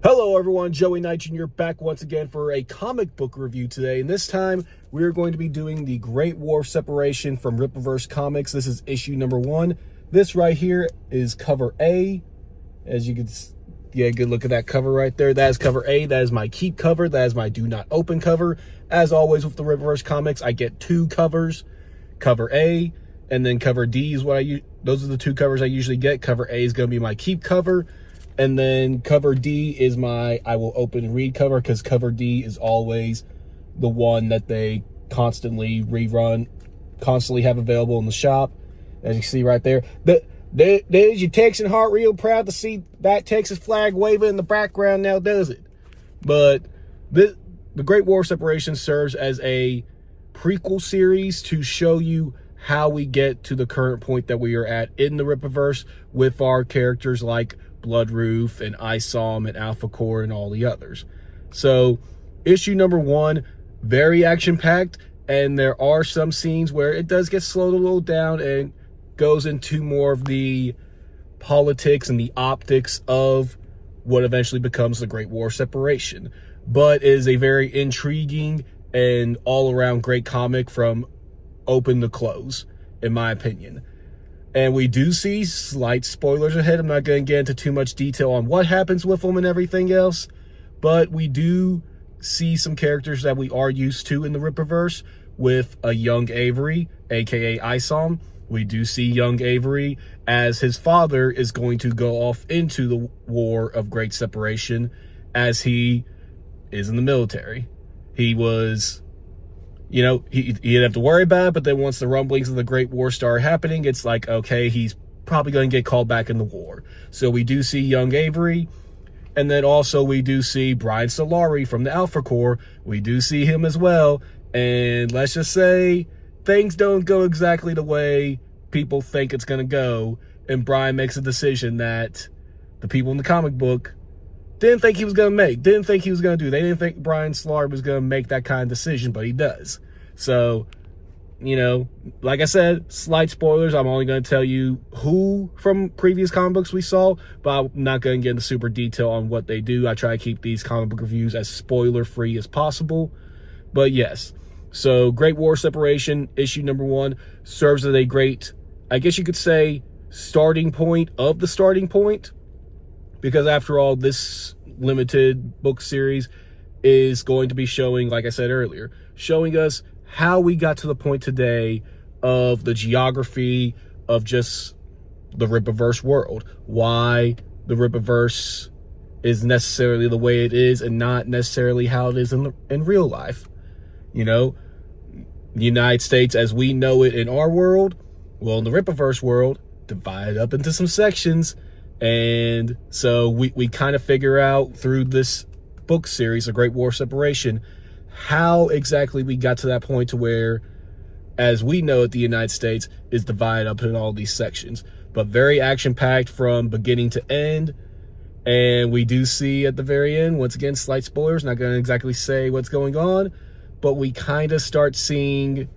Hello everyone, Joey Knight Jr. back once again for a comic book review today, and this time we are going to be doing the Great War of Separation from Rippaverse Comics. This is issue number 1. This right here is cover A. As you can see, good look at that cover right there. That is cover A. That is my keep cover. That is my do not open cover. As always with the Rippaverse Comics, I get 2 covers. Cover A and then cover D is what those are the 2 covers I usually get. Cover A is going to be my keep cover. And then cover D is my I will open and read cover, because cover D is always the one that they constantly rerun, constantly have available in the shop. As you see right there. There's your Texan heart, real proud to see that Texas flag waving in the background now, does it? But the Great War of Separation serves as a prequel series to show you how we get to the current point that we are at in the Rippaverse with our characters like Bloodroof and Isom and Alpha Core and all the others. So issue number 1, very action-packed, and there are some scenes where it does get slowed a little down and goes into more of the politics and the optics of what eventually becomes the Great War of Separation. But it is a very intriguing and all-around great comic from open to close, in my opinion. And we do see slight spoilers ahead. I'm not going to get into too much detail on what happens with them and everything else, but we do see some characters that we are used to in the Rippaverse with a young Avery, aka Isom. We do see young Avery as his father is going to go off into the War of Great Separation as he is in the military. He was, he didn't have to worry about it, but then once the rumblings of the Great War start happening, it's like, okay, he's probably going to get called back in the war. So we do see young Avery, and then also we do see Brian Solari from the Alpha Core. We do see him as well, and let's just say things don't go exactly the way people think it's going to go, and Brian makes a decision that the people in the comic book didn't think he was going to make, didn't think he was going to do. They didn't think Brian Solari was going to make that kind of decision, but he does. So, like I said, slight spoilers. I'm only going to tell you who from previous comic books we saw, but I'm not going to get into super detail on what they do. I try to keep these comic book reviews as spoiler-free as possible. But yes, so Great War Separation, issue number 1, serves as a great, I guess you could say, starting point of the starting point. Because after all, this limited book series is going to be showing, like I said earlier, showing us how we got to the point today of the geography of just the Rippaverse world. Why the Rippaverse is necessarily the way it is and not necessarily how it is in real life. The United States as we know it in our world, well, in the Rippaverse world, divided up into some sections. And so we kind of figure out through this book series, The Great War of Separation, how exactly we got to that point to where, as we know it, the United States is divided up in all these sections. But very action-packed from beginning to end. And we do see at the very end, once again, slight spoilers, not going to exactly say what's going on, but we kind of start seeing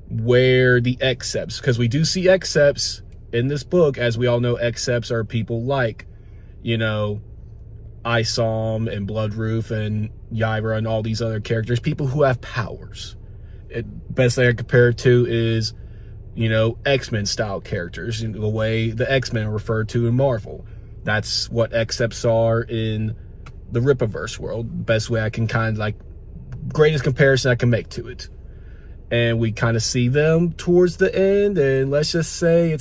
where the Excepts, because we do see Excepts in this book. As we all know, Excepts are people like, Isom and Bloodroof and Yaira and all these other characters, people who have powers. Best thing I compare it to is, X-Men style characters, the way the X-Men are referred to in Marvel. That's what Excepts are in the Rippaverse world. Best way I can greatest comparison I can make to it. And we kind of see them towards the end, and let's just say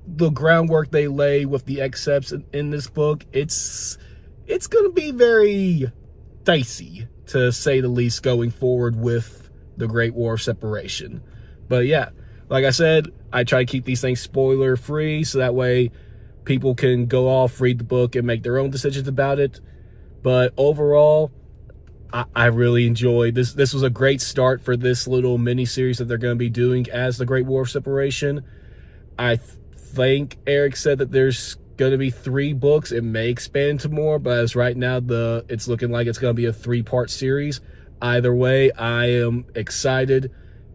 the groundwork they lay with the Excepts in this book, it's going to be very dicey, to say the least, going forward with the Great War of Separation. But yeah, like I said, I try to keep these things spoiler-free, so that way people can go off, read the book, and make their own decisions about it. But overall, I really enjoyed this. This was a great start for this little mini-series that they're going to be doing as the Great War of Separation. I think Eric said that there's going to be 3 books. It may expand to more, but as right now, it's looking like it's going to be a 3-part series. Either way, I am excited,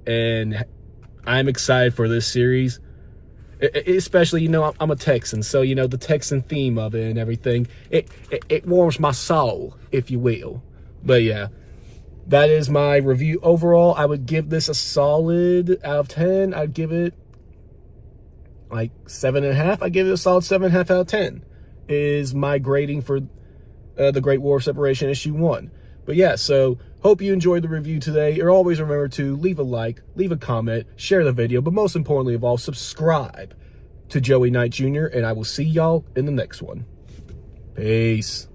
and I'm excited for this series. Especially, you know, I'm a Texan, so, you know, the Texan theme of it and everything, it warms my soul, if you will. But yeah, that is my review overall. I would give this a solid out of 10. I'd give it like 7.5. I'd give it a solid 7.5 out of 10 is my grading for the Great War of Separation issue 1. But yeah, so hope you enjoyed the review today. Or always remember to leave a like, leave a comment, share the video, but most importantly of all, subscribe to Joey Knight Jr., and I will see y'all in the next one. Peace.